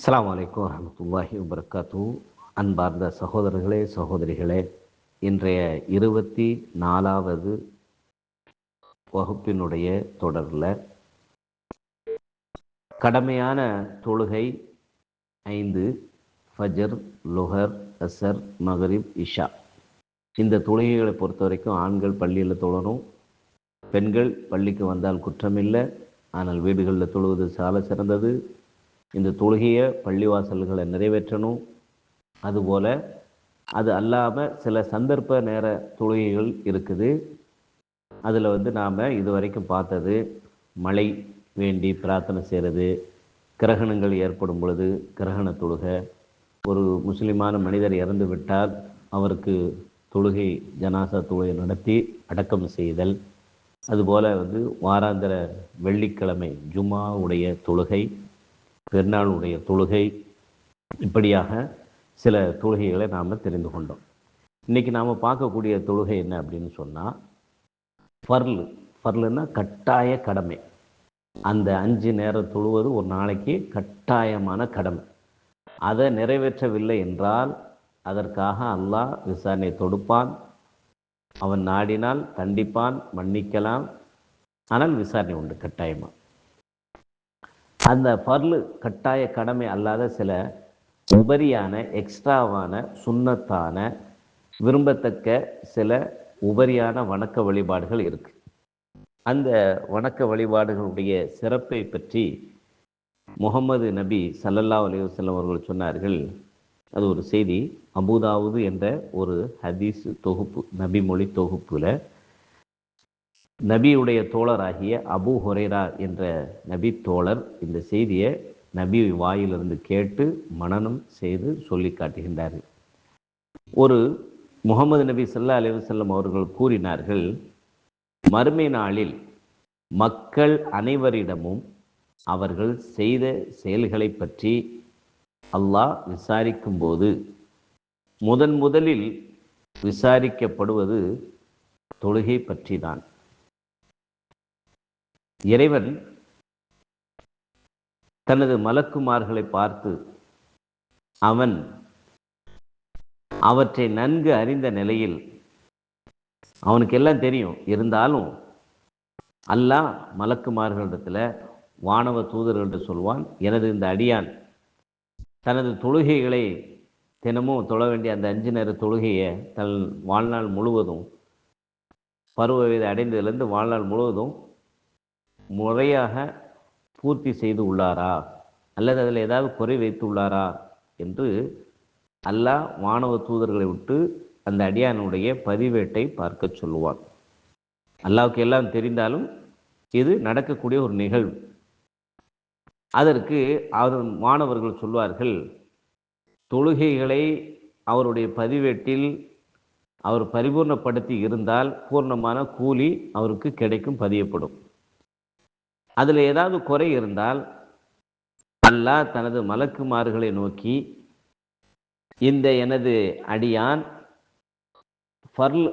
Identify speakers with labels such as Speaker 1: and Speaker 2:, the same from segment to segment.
Speaker 1: அஸ்ஸலாமு அலைக்கும் வரஹ்மத்துல்லாஹி வபரகாத்துஹு. அன்பார்ந்த சகோதரர்களே சகோதரிகளே, இன்றைய 24வது வகுப்பினுடைய தொடரில் கடமையான தொழுகை 5: ஃபஜர், லுஹர், அசர், மகரிப், இஷா. இந்த தொழுகைகளை பொறுத்த வரைக்கும் ஆண்கள் பள்ளியில் தொழணும், பெண்கள் பள்ளிக்கு வந்தால் குற்றமில்லை, ஆனால் வீடுகளில் தொழுவது சால சிறந்தது. இந்த தொழுகையை பள்ளிவாசல்களை நிறைவேற்றணும். அதுபோல் அது அல்லாமல் சில சந்தர்ப்ப நேர தொழுகைகள் இருக்குது. அதில் நாம் இதுவரைக்கும் பார்த்தது மழை வேண்டி பிரார்த்தனை செய்கிறது, கிரகணங்கள் ஏற்படும் பொழுது கிரகண தொழுகை, ஒரு முஸ்லிமான மனிதர் இறந்து விட்டால் அவருக்கு தொழுகை ஜனாசா தொழுகை நடத்தி அடக்கம் செய்தல், அதுபோல் வாராந்திர வெள்ளிக்கிழமை ஜும்மாவுடைய தொழுகை, பெருநாளுடைய தொழுகை, இப்படியாக சில தொழுகைகளை நாம் தெரிந்து கொண்டோம். இன்றைக்கி நாம் பார்க்கக்கூடிய தொழுகை என்ன அப்படின்னு சொன்னால் ஃபர்லுன்னா கட்டாய கடமை. அந்த 5 நேரம் தொழுவது ஒரு நாளைக்கு கட்டாயமான கடமை. அதை நிறைவேற்றவில்லை என்றால் அதற்காக அல்லாஹ் விசாரணை தொடுப்பான். அவன் நாடினால் தண்டிப்பான், மன்னிக்கலாம், ஆனால் விசாரணை உண்டு கட்டாயமாக. அந்த ஃபர்லு கட்டாய கடமை அல்லாத சில உபரியான எக்ஸ்ட்ராவான சுன்னத்தான விரும்பத்தக்க சில உபரியான வணக்க வழிபாடுகள் இருக்குது. அந்த வணக்க வழிபாடுகளுடைய சிறப்பை பற்றி முகமது நபி ஸல்லல்லாஹு அலைஹி வஸல்லம் அவர்கள் சொன்னார்கள். அது ஒரு செய்தி, அபூதாவுது என்ற ஒரு ஹதீஸ் தொகுப்பு, நபி மொழி தொகுப்பில் நபியுடைய தோழராகிய அபூ ஹுரைரா என்ற நபி தோழர் இந்த செய்தியை நபி வாயிலிருந்து கேட்டு மனனம் செய்து சொல்லி காட்டுகின்றார்கள். ஒரு முகமது நபி ஸல்லல்லாஹு அலைஹி வஸல்லம் அவர்கள் கூறினார்கள், மறுமை நாளில் மக்கள் அனைவரிடமும் அவர்கள் செய்த செயல்களை பற்றி அல்லாஹ் விசாரிக்கும் போது முதலில் விசாரிக்கப்படுவது தொழுகை பற்றி தான். இறைவன் தனது மலக்குமார்களை பார்த்து அவன் அவற்றை நன்கு அறிந்த நிலையில், அவனுக்கு எல்லாம் தெரியும், இருந்தாலும் அல்லாஹ் மலக்குமார்களிடத்தில் வானவ தூதர்கள்ட்ட சொல்வான், எனது இந்த அடியான் தனது தொழுகைகளை தினமும் தொழ வேண்டிய அந்த 5 நேர தொழுகையை தன் வாழ்நாள் முழுவதும், பருவ வயது அடைந்ததிலிருந்து வாழ்நாள் முழுவதும் முறையாக பூர்த்தி செய்து உள்ளாரா அல்லது அதில் ஏதாவது குறை வைத்து உள்ளாரா என்று அல்லாஹ் வானவ தூதர்களை விட்டு அந்த அடியானுடைய பதிவேட்டை பார்க்க சொல்லுவான். அல்லாஹ்வுக்கு எல்லாம் தெரிந்தாலும் இது நடக்கக்கூடிய ஒரு நிகழ்வு. அதற்கு மாணவர்கள் சொல்வார்கள், தொழுகைகளை அவருடைய பதிவேட்டில் அவர் பரிபூர்ணப்படுத்தி இருந்தால் பூர்ணமான கூலி அவருக்கு கிடைக்கும், பதியப்படும். அதில் ஏதாவது குறை இருந்தால் அல்லாஹ் தனது மலக்குமார்களை நோக்கி, இந்த எனது அடியான் ஃபர்ல்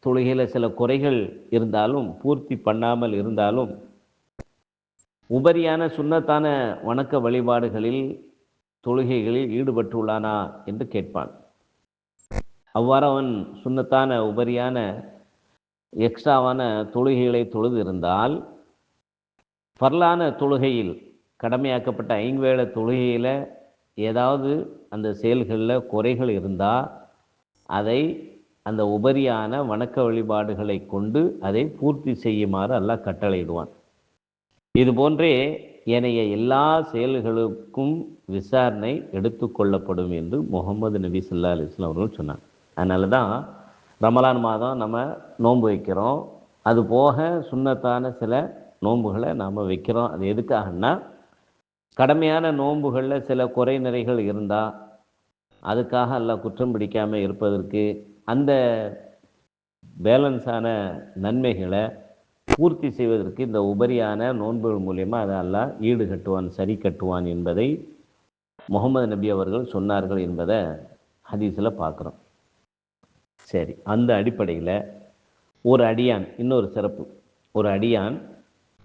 Speaker 1: தொழுகையில் சில குறைகள் இருந்தாலும் பூர்த்தி பண்ணாமல் இருந்தாலும் உபரியான சுன்னத்தான வணக்க வழிபாடுகளில் தொழுகைகளில் ஈடுபட்டுள்ளானா என்று கேட்பான். அவ்வாறு அவன் சுன்னத்தான உபரியான எக்ஸ்ட்ராவான தொழுகைகளை தொழுது இருந்தால், ஃபர்லான தொழுகையில் கடமையாக்கப்பட்ட 5 வேளை தொழுகையில் ஏதாவது அந்த செயல்களில் குறைகள் இருந்தால் அதை அந்த உபரியான வணக்க வழிபாடுகளை கொண்டு அதை பூர்த்தி செய்யுமாறு அல்லாஹ் கட்டளையிடுவான். இதுபோன்றே ஏனைய எல்லா செயல்களுக்கும் விசாரணை எடுத்துக்கொள்ளப்படும் என்று முகமது நபி ஸல்லல்லாஹு அலைஹி வஸல்லம் அவர்கள் சொன்னார். அதனால தான் ரமலான் மாதம் நம்ம நோன்பு வைக்கிறோம். அது போக சுன்னத்தான சில நோன்புகளை நாம் வைக்கிறோம். அது எதுக்காகன்னா, கடமையான நோன்புகளில் சில குறை நிறைகள் இருந்தால் அதுக்காக அல்லாஹ் குற்றம் பிடிக்காமல் இருப்பதற்கு, அந்த பேலன்ஸான நன்மைகளை பூர்த்தி செய்வதற்கு இந்த உபரியான நோன்புகள் மூலயமா அதை அல்லாஹ் ஈடு கட்டுவான், சரி கட்டுவான் என்பதை முகமது நபி அவர்கள் சொன்னார்கள் என்பதை ஹதீஸில் பார்க்குறோம். சரி, அந்த அடிப்படையில் ஒரு அடியான், இன்னொரு சிறப்பு, ஒரு அடியான்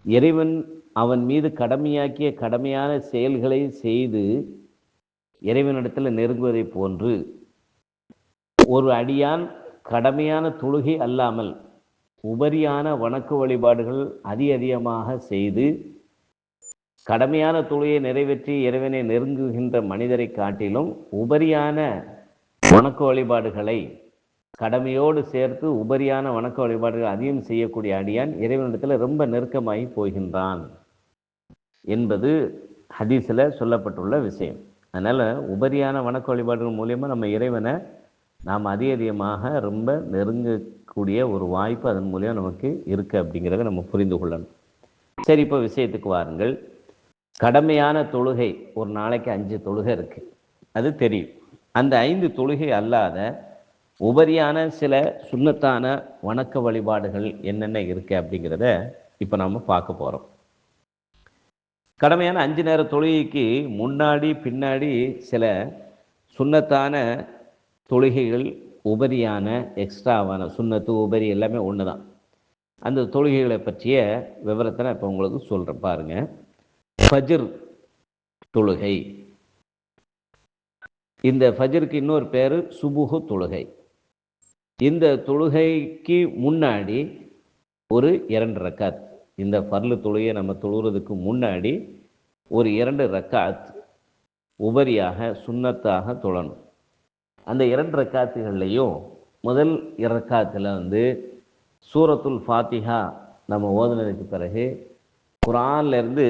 Speaker 1: இறைவன் அவன் மீது கடமையாக்கிய கடமையான செயல்களை செய்து இறைவனிடத்தில் நெருங்குவதை போன்று ஒரு அடியான் கடமையான தொழுகை அல்லாமல் உபரியான வணக்க வழிபாடுகள் அதிகமாக செய்து கடமையான தொழுகையை நிறைவேற்றி இறைவனை நெருங்குகின்ற மனிதரை காட்டிலும் உபரியான வணக்க வழிபாடுகளை கடமையோடு சேர்த்து உபரியான வணக்க வழிபாடுகள் அதிகம் செய்யக்கூடிய அடியான் இறைவனிடத்தில் ரொம்ப நெருக்கமாகி போகின்றான் என்பது ஹதீஸில் சொல்லப்பட்டுள்ள விஷயம். அதனால் உபரியான வணக்க வழிபாடுகள் மூலியமாக நம்ம இறைவனை நாம் அதிகமாக ரொம்ப நெருங்கக்கூடிய ஒரு வாய்ப்பு அதன் மூலியம் நமக்கு இருக்குது அப்படிங்கிறத நம்ம புரிந்து கொள்ளணும். சரி, இப்போ விஷயத்துக்கு வாருங்கள். கடமையான தொழுகை ஒரு நாளைக்கு 5 தொழுகை இருக்குது, அது தெரியும். அந்த 5 தொழுகை அல்லாத உபரியான சில சுன்னத்தான வணக்க வழிபாடுகள் என்னென்ன இருக்குது அப்படிங்கிறத இப்போ நாம் பார்க்க போகிறோம். கடமையான 5 நேர தொழுகைக்கு முன்னாடி பின்னாடி சில சுன்னத்தான தொழுகைகள் உபரியான எக்ஸ்ட்ராவான சுன்னத்து உபரி எல்லாமே ஒன்று தான். அந்த தொழுகைகளை பற்றிய விவரத்தை நான் இப்போ உங்களுக்கு சொல்கிறேன் பாருங்கள். ஃபஜ்ர் தொழுகை, இந்த ஃபஜ்ருக்கு இன்னொரு பேர் சுபுஹு தொழுகை. இந்த தொழுகைக்கு முன்னாடி ஒரு 2 ரக்காத், இந்த ஃபர்லு தொழுகையை நம்ம தொழுகிறதுக்கு முன்னாடி ஒரு 2 ரக்காத் உபரியாக சுன்னத்தாக தொழணும். அந்த 2 ரக்காத்துகள்லையும் முதல் 2 ரக்காத்தில் சூரத்துல் ஃபாத்திஹா நம்ம ஓதுனதுக்கு பிறகு குர்ஆன்லேருந்து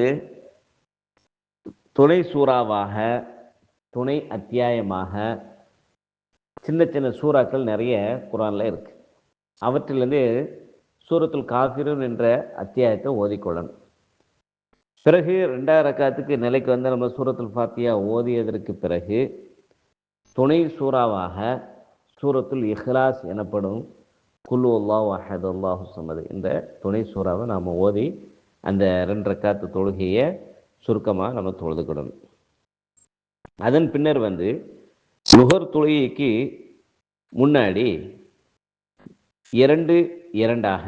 Speaker 1: துணை சூறாவாக துணை அத்தியாயமாக சின்ன சின்ன சூறாக்கள் நிறைய குர்ஆனில் இருக்குது. அவற்றிலிருந்து சூரத்துல் காஃபிரூன் என்ற அத்தியாயத்தை ஓதிக்கொள்ளணும். பிறகு 2வது ரக்காத்துக்கு நிலைக்கு நம்ம சூரத்துல் ஃபாத்திஹா ஓதியதற்கு பிறகு துணை சூறாவாக சூரத்துல் இஹ்லாஸ் எனப்படும் குல் அல்லாஹு அஹத் அல்லாஹு ஸமத் என்ற துணை சூறாவை நாம் ஓதி அந்த 2 ரக்காத்து தொழுகையை சுருக்கமாக நம்ம தொழுதுக்கிடணும். அதன் பின்னர் லுஹர் தொழுகைக்கு முன்னாடி 2-2ஆக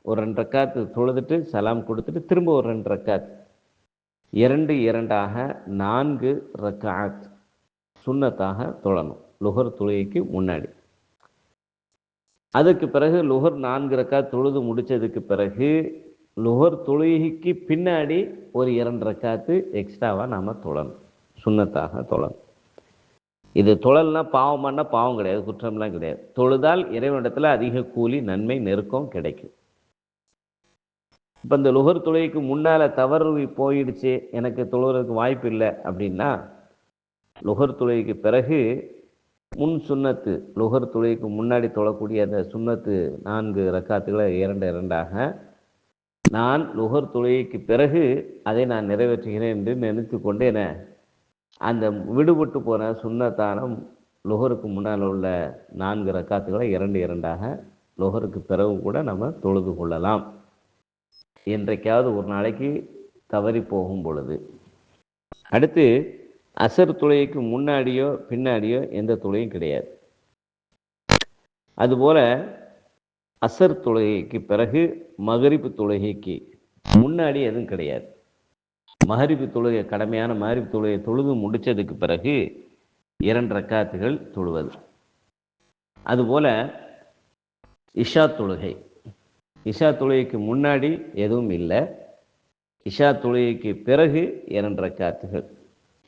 Speaker 1: ஒரு 2 ரக்காத்து தொழுதுட்டு சலாம் கொடுத்துட்டு திரும்ப ஒரு 2 ரக்காத் 2-2ஆக 4 ரக்காத் சுன்னத்தாக தொழணும் லுஹர் தொழுகைக்கு முன்னாடி. அதுக்கு பிறகு லுஹர் 4 ரக்காத் தொழுது முடித்ததுக்கு பிறகு லுஹர் தொழுகைக்கு பின்னாடி ஒரு 2 ரக்காத்து எக்ஸ்ட்ராவாக நாம் தொழணும், சுன்னத்தாக தொழணும். இது தொழல்னா பாவமானா பாவம் கிடையாது, குற்றம்லாம் கிடையாது. தொழுதால் இறைவனிடத்தில் அதிக கூலி நன்மை நெருக்கம் கிடைக்கும். இப்போ இந்த லுஹர் தொழுகைக்கு முன்னால் தவறு போயிடுச்சு, எனக்கு தொழுகிறதுக்கு வாய்ப்பு இல்லை அப்படின்னா லுஹர் தொழுகைக்கு பிறகு முன் சுன்னத்து லுஹர் தொழுகைக்கு முன்னாடி தொழக்கூடிய அந்த சுன்னத்து 4 ரக்காத்துகளை 2-2ஆக நான் லுஹர் தொழுகைக்கு பிறகு அதை நான் நிறைவேற்றுகிறேன் என்று நினைத்து கொண்டு அந்த விடுபட்டு போன சுன்னத்தான லுஹருக்கு முன்னால் உள்ள 4 ரக்காத்துகளை 2-2ஆக லுஹருக்கு பிறகு கூட நம்ம தொழுது கொள்ளலாம். என்றைக்காவது ஒரு நாளைக்கு தவறி போகும் பொழுது. அடுத்து அசர் தொழுகைக்கு முன்னாடியோ பின்னாடியோ எந்த தொழுகையும் கிடையாது. அதுபோல் அசர் தொழுகைக்கு பிறகு மகரிபு தொழுகைக்கு முன்னாடி எதுவும் கிடையாது. மகரிபு தொழுகை கடமையான மகரிபு தொழுகையை தொழுது முடித்ததுக்கு பிறகு 2 ரக்காத்துகள் தொழுவது. அதுபோல் இஷா தொழுகை, இஷா தொழுகைக்கு முன்னாடி எதுவும் இல்லை, இஷா தொழுகைக்கு பிறகு 2 ரக்காத்துகள்.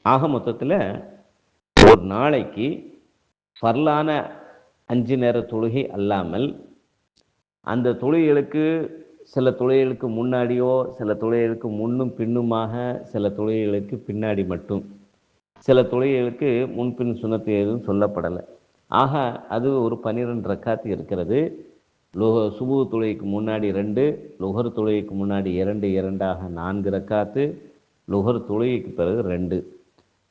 Speaker 1: ஆக மொத்தத்தில் ஒரு நாளைக்கு ஃபர்லான 5 நேர தொழுகை அல்லாமல் அந்த தொழுகைகளுக்கு சில தொழுகைகளுக்கு முன்னாடியோ சில தொழுகைகளுக்கு முன்னும் பின்னுமாக சில தொழுகைகளுக்கு பின்னாடி மட்டும் சில தொழுகைகளுக்கு முன்பின் சுன்னத்து எதுவும் சொல்லப்படலை. ஆக அது ஒரு 12 ரக்காத்து இருக்கிறது. சுபு தொழுகைக்கு முன்னாடி 2, லுஹர் தொழுகைக்கு முன்னாடி 2-2ஆக 4 ரக்காத்து, லுஹர் தொழுகைக்கு பிறகு 2,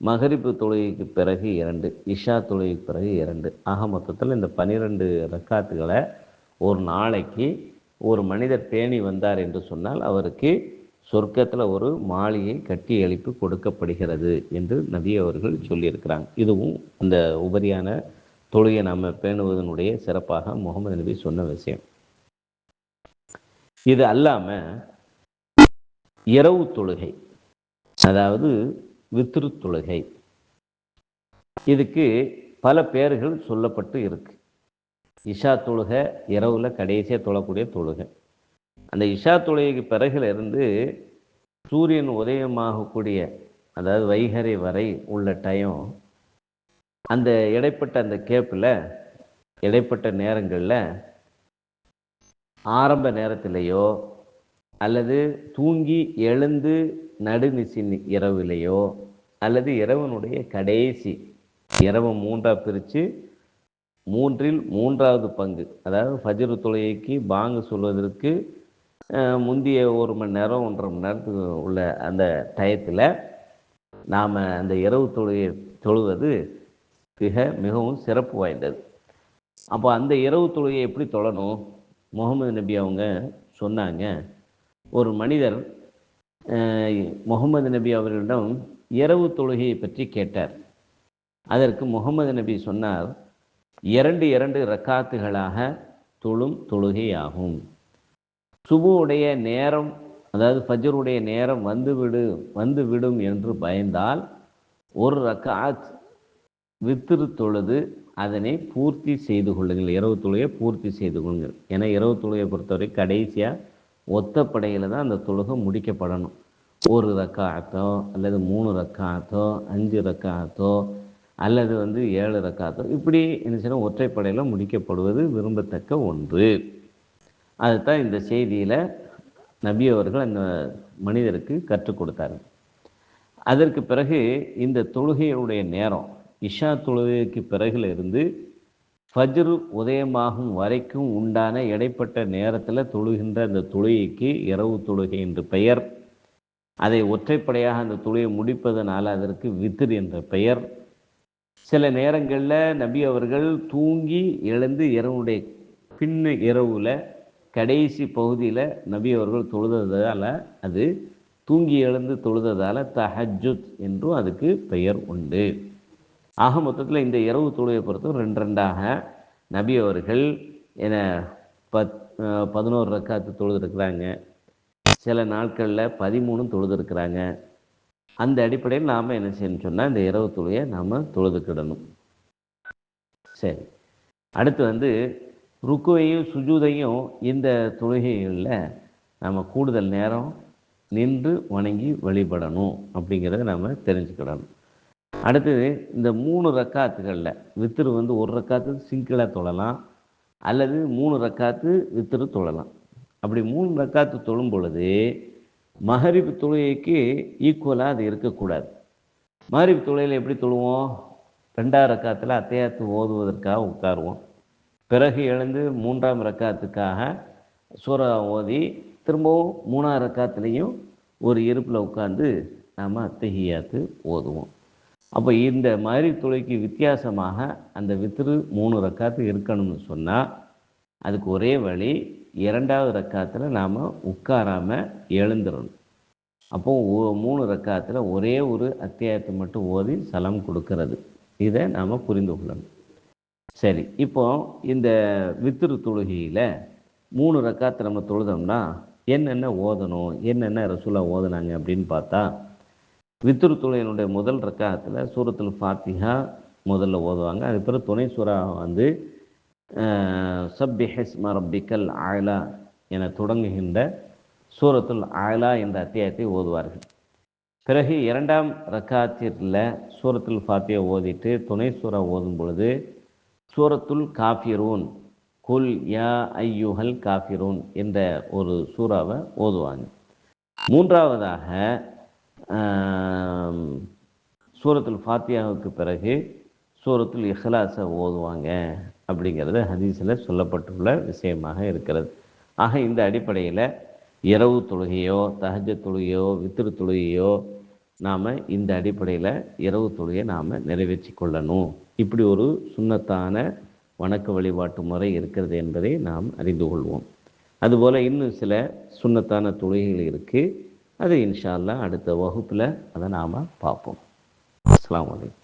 Speaker 1: மகரிபு தொழுகைக்கு பிறகு 2, இஷா தொழுகைக்கு பிறகு 2. ஆக மொத்தத்தில் இந்த 12 ரக்காத்துகளை ஒரு நாளைக்கு ஒரு மனிதர் பேணி வந்தார் என்று சொன்னால் அவருக்கு சொர்க்கத்தில் ஒரு மாளிகை கட்டி எழுப்பி கொடுக்கப்படுகிறது என்று நபி அவர்கள் சொல்லியிருக்கிறாங்க. இதுவும் அந்த உபரியான தொழுகை நம்ம பேணுவதனுடைய சிறப்பாக முகமது நபி சொன்ன விஷயம். இது அல்லாமல் இரவு தொழுகை, அதாவது வித்ரு தொழுகை, இதுக்கு பல பெயர்கள் சொல்லப்பட்டு இருக்கு. இஷா தொழுகை இரவில் கடைசியாக தொழக்கூடிய தொழுகை. அந்த இஷா தொழுகைக்கு பிறகுல இருந்து சூரியன் உதயமாகக்கூடிய, அதாவது வைகறை வரை உள்ள டைம், அந்த இடைப்பட்ட அந்த கேப்பில், இடைப்பட்ட நேரங்களில் ஆரம்ப நேரத்திலேயோ அல்லது தூங்கி எழுந்து நடுநிசி இரவிலேயோ அல்லது இரவனுடைய கடைசி, இரவு மூன்றாக பிரித்து மூன்றில் மூன்றாவது பங்கு, அதாவது ஃபஜ்ர் தொழுகைக்கு பாங்கு சொல்வதற்கு முந்தைய 1 மணி நேரம் 1.5 மணி நேரத்துக்கு உள்ள அந்த டயத்தில் நாம் அந்த இரவு தொழுகையை தொழுவது மிகவும் சிறப்பு வாய்ந்தது. அப்போ அந்த இரவு தொழுகையை எப்படி தொழணும்? முகமது நபி அவங்க சொன்னாங்க. ஒரு மனிதர் முகமது நபி அவர்களிடம் இரவு தொழுகையை பற்றி கேட்டார். அதற்கு முகமது நபி சொன்னார், 2 ரக்காத்துகளாக தொழும் தொழுகையாகும். சுபுவுடைய நேரம், அதாவது ஃபஜ்ருடைய நேரம் வந்துவிடும் என்று பயந்தால் 1 ரக்காத் வித்திரு தொழுது அதனை பூர்த்தி செய்து கொள்ளுங்கள். இரவு தொழுகையை பூர்த்தி செய்து கொள்ளுங்கள். ஏன்னா இரவு தொழுகையை பொறுத்தவரை கடைசியாக ஒத்தப்படையில் தான் அந்த தொழுகை முடிக்கப்படணும். 1 ரக்காத்தோ அல்லது 3 ரக்காத்தோ 5 ரக்காத்தோ அல்லது 7 ரக்காத்தோ, இப்படி என்ன செய்யணும், ஒற்றைப்படையில் முடிக்கப்படுவது விரும்பத்தக்க ஒன்று. அதுதான் இந்த செய்தியில் நபி அவர்கள் அந்த மனிதருக்கு கற்றுக் கொடுத்தார். அதற்கு பிறகு இந்த தொழுகையுடைய நேரம், இஷா தொழுகைக்கு பிறகுல இருந்து ஃபஜ்ர் உதயமாகும் வரைக்கும் உண்டான இடைப்பட்ட நேரத்தில் தொழுகின்ற அந்த தொழுகைக்கு இரவு தொழுகை என்று பெயர். அதை ஒற்றைப்படையாக அந்த தொழுகையை முடிப்பதனால அதற்கு வித்ர் என்ற பெயர். சில நேரங்களில் நபி அவர்கள் தூங்கி எழுந்து இரவுடைய இரவில் கடைசி பகுதியில் நபி அவர்கள் தொழுததால், அது தூங்கி எழுந்து தொழுததால் தஹஜ்ஜுத் என்றும் அதுக்கு பெயர் உண்டு. ஆக மொத்தத்தில் இந்த இரவு தொழுகையை பொறுத்தும் 2 நபி அவர்கள் 11 ரக்காத்து தொழுதுருக்கிறாங்க. சில நாட்களில் 13 தொழுதுருக்கிறாங்க. அந்த அடிப்படையில் நாம் என்ன செய்யணும்னு சொன்னால் இந்த இரவு தொழுகையை நாம் தொழுதுக்கிடணும். சரி, அடுத்து ருக்குவையும் சுஜூதையும் இந்த தொழுகைகளில் நம்ம கூடுதல் நேரம் நின்று வணங்கி வழிபடணும் அப்படிங்கிறத நம்ம தெரிஞ்சுக்கிடணும். அடுத்தது இந்த 3 ரக்காத்துகளில் வித்திரு 1 ரக்காத்து சிங்கிளாக தொழலாம் அல்லது 3 ரக்காத்து வித்திரு தொழலாம். அப்படி 3 ரக்காத்து தொழும் பொழுது மகரிப் தொழுகைக்கு ஈக்குவலாக அது இருக்கக்கூடாது. மகரிப் தொழுகையில் எப்படி தொழுவோம்? 2ஆம் ரக்காத்தில் அத்தையாத்து ஓதுவதற்காக உட்காருவோம். பிறகு எழுந்து 3ஆம் ரக்காத்துக்காக சூரா ஓதி திரும்பவும் 3ஆம் ரக்காத்துலேயும் ஒரு இருப்பில் உட்கார்ந்து நாம் அத்தஹியாத்து ஓதுவோம். அப்போ இந்த மகரிப் தொழுகைக்கு வித்தியாசமாக அந்த வித்ரு 3 ரக்காத்து இருக்கணும்னு சொன்னால் அதுக்கு ஒரே வழி, 2ஆவது ரக்காத்தில் நாம் உட்காராமல் எழுந்துடணும். அப்போது 3 ரக்காத்தில் ஒரே ஒரு அத்தியாயத்தை மட்டும் ஓதி சலாம் கொடுக்கறது. இதை நாம் புரிந்து கொள்ளணும். சரி, இப்போ இந்த வித்ரு தொழுகையில் 3 ரக்காத்து நம்ம தொழுதோம்னா என்னென்ன ஓதணும், என்னென்ன ரசூலா ஓதுனாங்க அப்படின்னு பார்த்தா, வித்ரு தொழுகையினுடைய முதல் ரக்காத்தில் சூரத்துல் ஃபாத்திஹா முதல்ல ஓதுவாங்க. அது பிறகு துணை சூறா சப்பிஹ் இஸ்ம ரப்பிக்கல் ஆலா என தொடங்குகின்ற சூரத்துல் ஆலா என்ற அத்தியாயத்தை ஓதுவார்கள். பிறகு 2ஆம் ரக்காத்தில் சூரத்துல் ஃபாத்திஹா ஓதிட்டு துணை சூறா ஓதும் பொழுது சூரத்துல் காஃபிரூன், குல் யா ஐயுஹல் காஃபிரூன் என்ற ஒரு சூறாவை ஓதுவாங்க. 3ஆவதாக சூரத்துல் ஃபாத்தியாவுக்கு பிறகு சூரத்துல் இஹ்லாஸை ஓதுவாங்க அப்படிங்கிறது ஹதீஸில் சொல்லப்பட்டுள்ள விஷயமாக இருக்கிறது. ஆக இந்த அடிப்படையில் இரவு தொழுகையோ தஹஜ்ஜுத் தொழுகையோ வித்ரு தொழுகையோ நாம் இந்த அடிப்படையில் இரவு தொழுகையை நாம் நிறைவேற்றி கொள்ளணும். இப்படி ஒரு சுன்னத்தான வணக்க வழிபாட்டு முறை இருக்கிறது என்பதை நாம் அறிந்து கொள்வோம். அதுபோல் இன்னும் சில சுன்னத்தான தொழுகைகள் இருக்குது. அது இன்ஷா அல்லாஹ் அடுத்த வகுப்பில் அதை நாம் பார்ப்போம். அஸ்ஸலாமு அலைக்கும்.